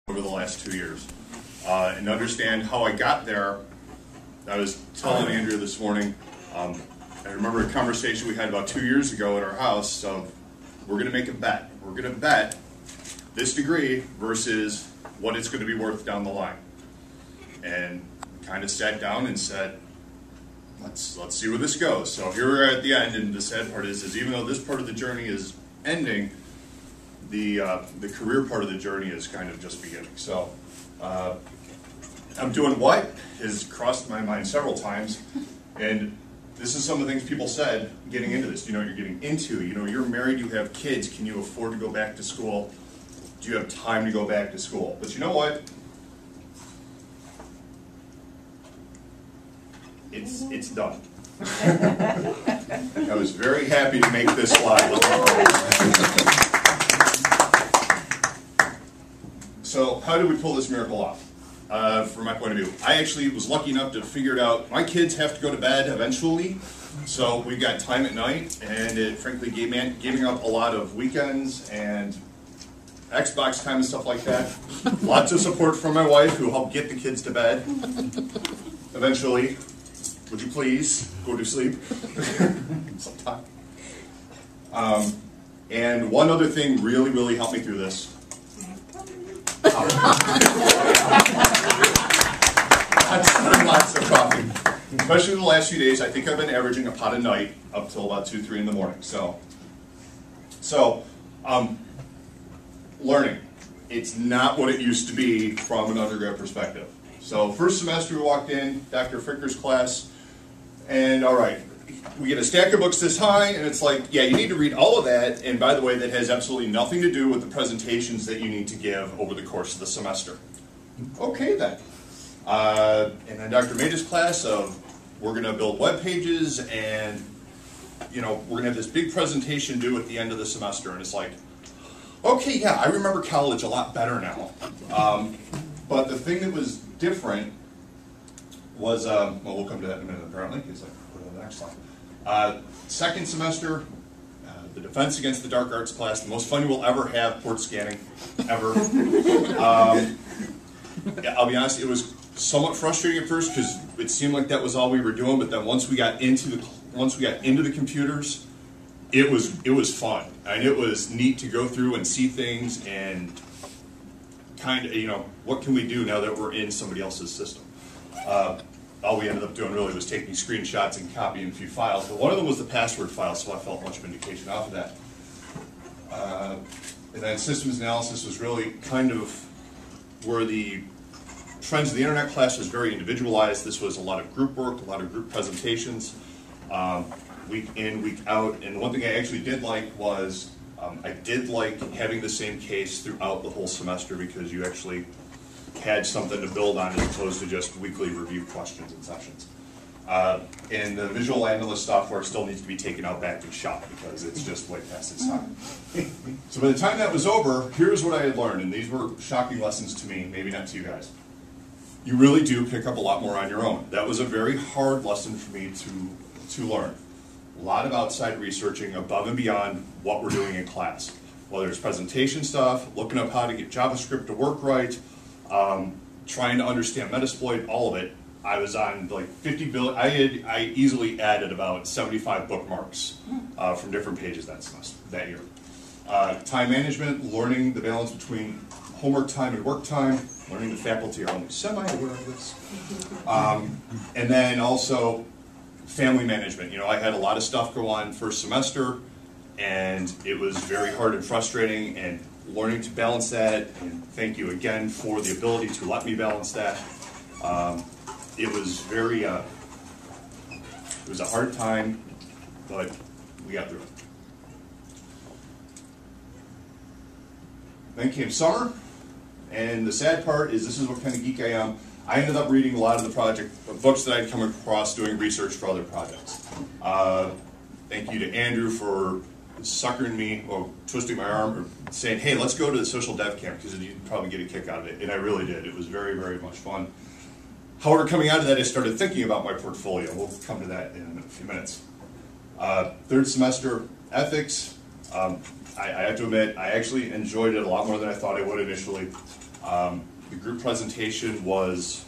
over the last 2 years. And understand how I got there. I was telling Andrea this morning, I remember a conversation we had about 2 years ago at our house of, we're going to make a bet. We're going to bet this degree versus what it's going to be worth down the line. And kind of sat down and said, let's see where this goes. So here we're at the end, and the sad part is even though this part of the journey is ending, the career part of the journey is kind of just beginning. So I'm doing what has crossed my mind several times, and this is some of the things people said getting into this. You know what you're getting into. You know, you're married, you have kids. Can you afford to go back to school? Do you have time to go back to school? But you know what? It's done. I was very happy to make this slide. So how do we pull this miracle off? From my point of view, I actually was lucky enough to figure it out. My kids have to go to bed eventually, so we've got time at night, and it frankly giving up a lot of weekends and Xbox time and stuff like that. Lots of support from my wife, who helped get the kids to bed eventually. Would you please go to sleep sometime? And one other thing really helped me through this. Lots of coffee. Especially the last few days, I think I've been averaging a pot a night up till about 2, 3 in the morning. So learning. It's not what it used to be from an undergrad perspective. So first semester we walked in, Dr. Ficker's class, and all right, we get a stack of books this high, and it's like, yeah, you need to read all of that, and by the way, that has absolutely nothing to do with the presentations that you need to give over the course of the semester. Okay then. And then Dr. Major's class of, we're going to build web pages, and you know, we're going to have this big presentation due at the end of the semester, and it's like, okay, yeah, I remember college a lot better now. But the thing that was different was, well, we'll come to that in a minute apparently, because I put it on the next slide. Second semester, the Defense Against the Dark Arts class, the most fun you will ever have, port scanning, ever. I'll be honest, it was somewhat frustrating at first because it seemed like that was all we were doing, but then once we got into the computers, it was fun, and it was neat to go through and see things and kind of, you know, what can we do now that we're in somebody else's system? All we ended up doing really was taking screenshots and copying a few files, but one of them was the password file, so I felt much vindication off of that. And then systems analysis was really kind of where the trends of the internet class was very individualized. This was a lot of group work, a lot of group presentations, week in, week out. And one thing I actually did like was I did like having the same case throughout the whole semester because you actually had something to build on as opposed to just weekly review questions and sessions. And the visual analyst software still needs to be taken out back in shop because it's just way past its time. So by the time that was over, here's what I had learned, and these were shocking lessons to me, maybe not to you guys. You really do pick up a lot more on your own. That was a very hard lesson for me to learn. A lot of outside researching above and beyond what we're doing in class. Whether it's presentation stuff, looking up how to get JavaScript to work right, trying to understand Metasploit, all of it. I was on like 50 billion, I easily added about 75 bookmarks from different pages that year. Time management, learning the balance between homework time and work time, learning the faculty are only semi-aware of this. And then also family management. You know, I had a lot of stuff go on first semester, and it was very hard and frustrating, and learning to balance that, and thank you again for the ability to let me balance that. It was very, it was a hard time, but we got through it. Then came summer, and the sad part is this is what kind of geek I am. I ended up reading a lot of the books that I'd come across doing research for other projects. Thank you to Andrew for suckering me, or twisting my arm, or saying, hey, let's go to the social dev camp, because you'd probably get a kick out of it. And I really did. It was very much fun. However, coming out of that, I started thinking about my portfolio. We'll come to that in a few minutes. Third semester, ethics. I have to admit, I actually enjoyed it a lot more than I thought I would initially. The group presentation was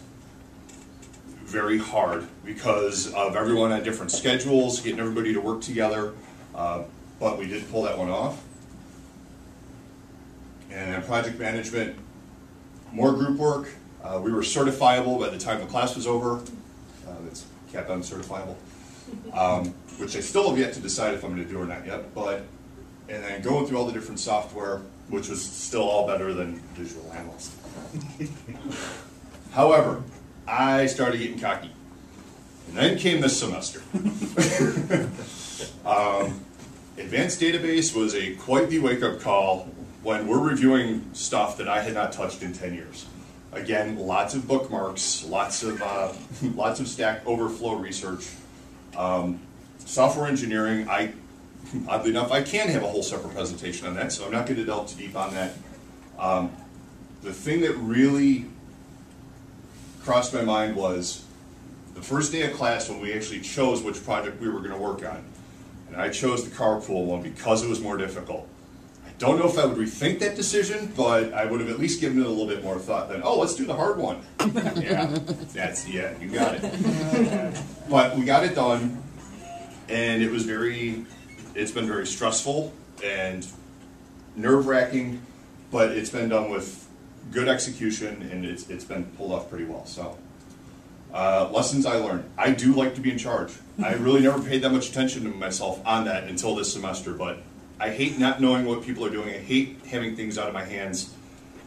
very hard because of everyone on different schedules, getting everybody to work together, but we did pull that one off. And then project management, more group work. We were certifiable by the time the class was over. That's cap uncertifiable, which I still have yet to decide if I'm going to do or not yet. And then going through all the different software, which was still all better than Visual Analyst. However, I started getting cocky. And then came this semester. Advanced database was quite the wake-up call when we're reviewing stuff that I had not touched in 10 years. Again, lots of bookmarks, lots of Stack Overflow research. Software engineering, oddly enough, I can have a whole separate presentation on that, so I'm not going to delve too deep on that. The thing that really crossed my mind was the first day of class when we actually chose which project we were going to work on. And I chose the carpool one because it was more difficult. I don't know if I would rethink that decision, but I would have at least given it a little bit more thought than, oh, let's do the hard one. Yeah, you got it. But we got it done, and it's been very stressful and nerve-wracking, but it's been done with good execution, and it's been pulled off pretty well. So, lessons I learned. I do like to be in charge. I really never paid that much attention to myself on that until this semester, but I hate not knowing what people are doing. I hate having things out of my hands,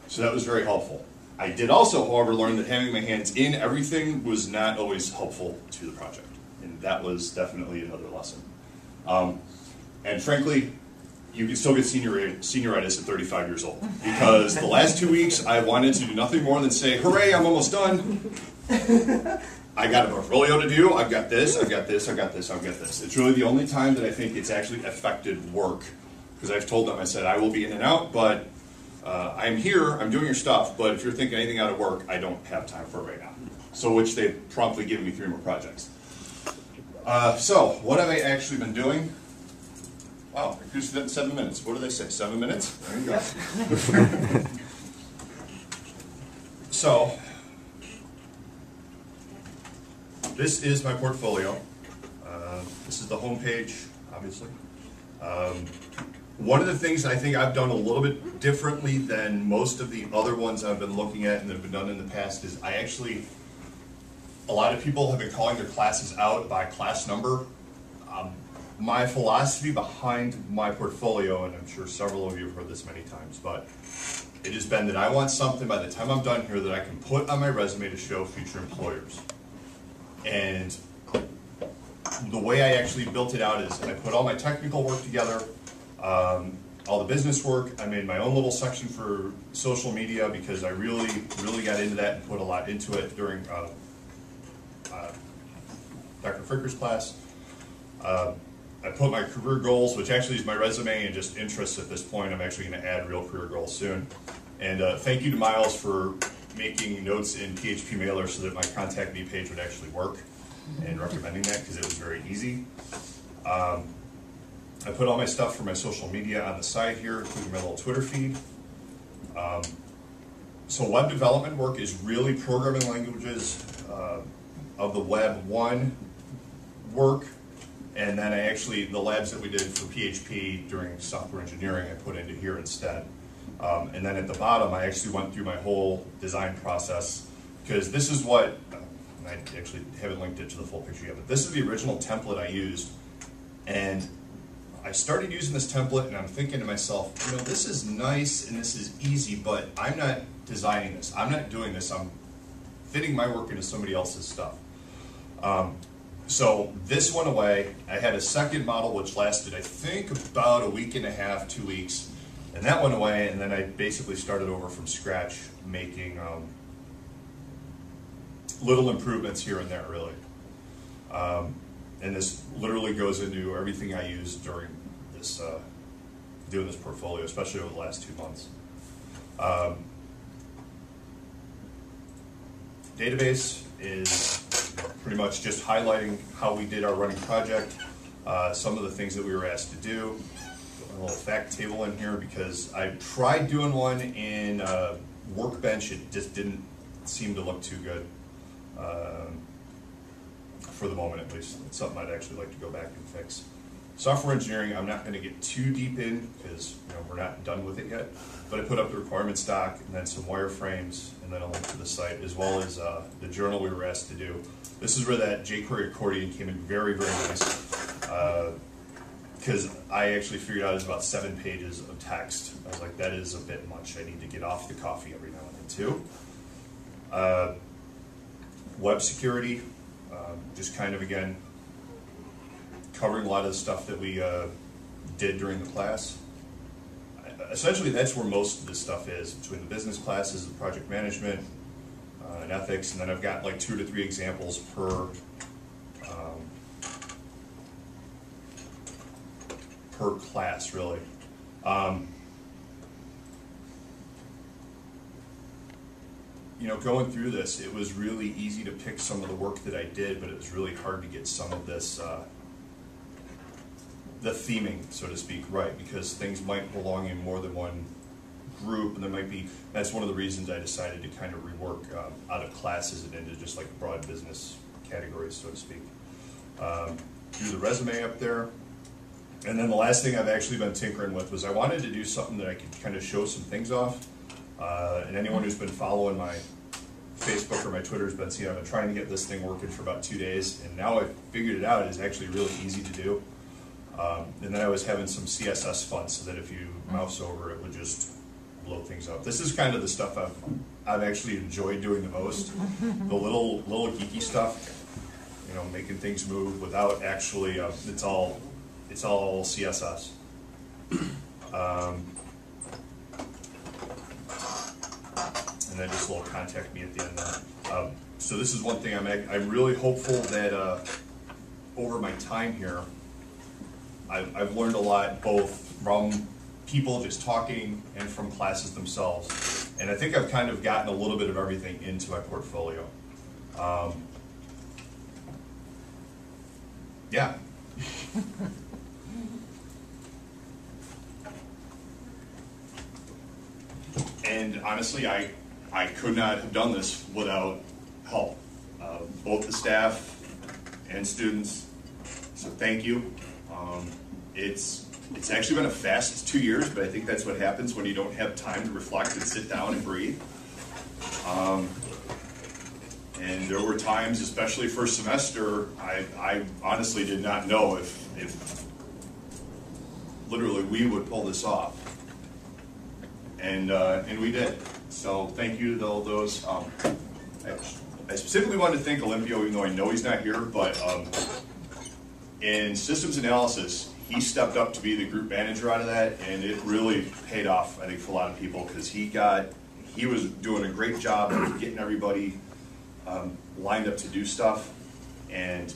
so that was very helpful. I did also, however, learn that having my hands in everything was not always helpful to the project, and that was definitely another lesson. And frankly, you can still get senioritis at 35 years old, because the last 2 weeks I wanted to do nothing more than say, hooray, I'm almost done. I got a portfolio to do, I've got this, I've got this, I've got this, I've got this. It's really the only time that I think it's actually affected work, because I've told them, I said, I will be in and out, but I'm here, I'm doing your stuff, but if you're thinking anything out of work, I don't have time for it right now. So, which they've promptly given me 3 more projects. So, what have I actually been doing? Wow, I cruised that in 7 minutes. What do they say, 7 minutes? There you go. So, this is my portfolio. This is the home page, obviously. One of the things I think I've done a little bit differently than most of the other ones I've been looking at and that have been done in the past is a lot of people have been calling their classes out by class number. My philosophy behind my portfolio, and I'm sure several of you have heard this many times, but it has been that I want something by the time I'm done here that I can put on my resume to show future employers. And the way I actually built it out is I put all my technical work together, all the business work. I made my own little section for social media because I really got into that and put a lot into it during Dr. Fricker's class. I put my career goals, which actually is my resume and just interests at this point. I'm actually going to add real career goals soon. And thank you to Miles for making notes in PHP Mailer so that my contact me page would actually work and recommending that because it was very easy. I put all my stuff for my social media on the side here, including my little Twitter feed. So web development work is really programming languages of the Web 1 work. And then the labs that we did for PHP during software engineering, I put into here instead. And then at the bottom, I actually went through my whole design process, because this is what, and I actually haven't linked it to the full picture yet, but this is the original template I used. And I started using this template, and I'm thinking to myself, this is nice and this is easy, but I'm not designing this. I'm not doing this. I'm fitting my work into somebody else's stuff. So this went away. I had a second model which lasted, I think, about a week and a half, 2 weeks, and that went away, and then I basically started over from scratch, making little improvements here and there, really. And this literally goes into everything I used during this, doing this portfolio, especially over the last 2 months. Database is pretty much just highlighting how we did our running project, some of the things that we were asked to do. Put a little fact table in here because I tried doing one in workbench, it just didn't seem to look too good. For the moment, at least. It's something I'd actually like to go back and fix. Software engineering, I'm not going to get too deep in because we're not done with it yet. But I put up the requirements doc and then some wireframes and then a link to the site, as well as the journal we were asked to do. This is where that jQuery accordion came in very, very nice. Because I actually figured out it was about 7 pages of text. I was like, that is a bit much. I need to get off the coffee every now and then too. Web security. Just kind of, again, covering a lot of the stuff that we did during the class. Essentially, that's where most of this stuff is, between the business classes, the project management, and ethics, and then I've got like 2 to 3 examples per class, really. Going through this, it was really easy to pick some of the work that I did, but it was really hard to get some of this, the theming, so to speak, right, because things might belong in more than one group, and there might be, that's one of the reasons I decided to kind of rework out of classes and into just like broad business categories, so to speak. Do the resume up there. And then the last thing I've actually been tinkering with was I wanted to do something that I could kind of show some things off. And anyone who's been following my Facebook or my Twitter has been seeing I've been trying to get this thing working for about 2 days, and now I've figured it out. It's actually really easy to do. And then I was having some CSS fun so that if you mouse over it would just blow things up. This is kind of the stuff I've actually enjoyed doing the most. The little geeky stuff, making things move without actually, it's all CSS. And then just a little contact me at the end there. So this is one thing I'm really hopeful that over my time here, I've learned a lot, both from people just talking and from classes themselves. And I think I've kind of gotten a little bit of everything into my portfolio. Yeah. And honestly, I could not have done this without help. Both the staff and students, so thank you. It's actually been a fast 2 years, but I think that's what happens when you don't have time to reflect and sit down and breathe. And there were times, especially first semester, I honestly did not know if literally we would pull this off. And we did. So thank you to all those. I specifically wanted to thank Olympio, even though I know he's not here, but in systems analysis, he stepped up to be the group manager out of that, and it really paid off, I think, for a lot of people, because he was doing a great job of getting everybody lined up to do stuff, and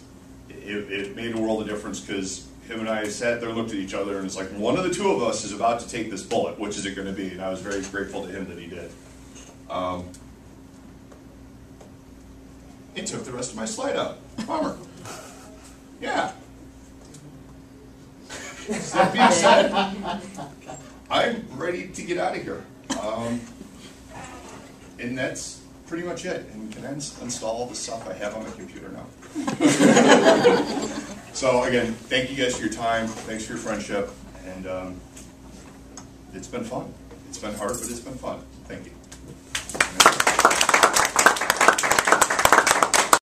it made a world of difference, because him and I sat there and looked at each other, and it's like, one of the two of us is about to take this bullet. Which is it going to be? And I was very grateful to him that he did. It took the rest of my slide out. Bummer. Yeah. So that being said, I'm ready to get out of here. And that's pretty much it. And we can install all the stuff I have on my computer now. So again, thank you guys for your time. Thanks for your friendship. And it's been fun. It's been hard, but it's been fun. Thank you.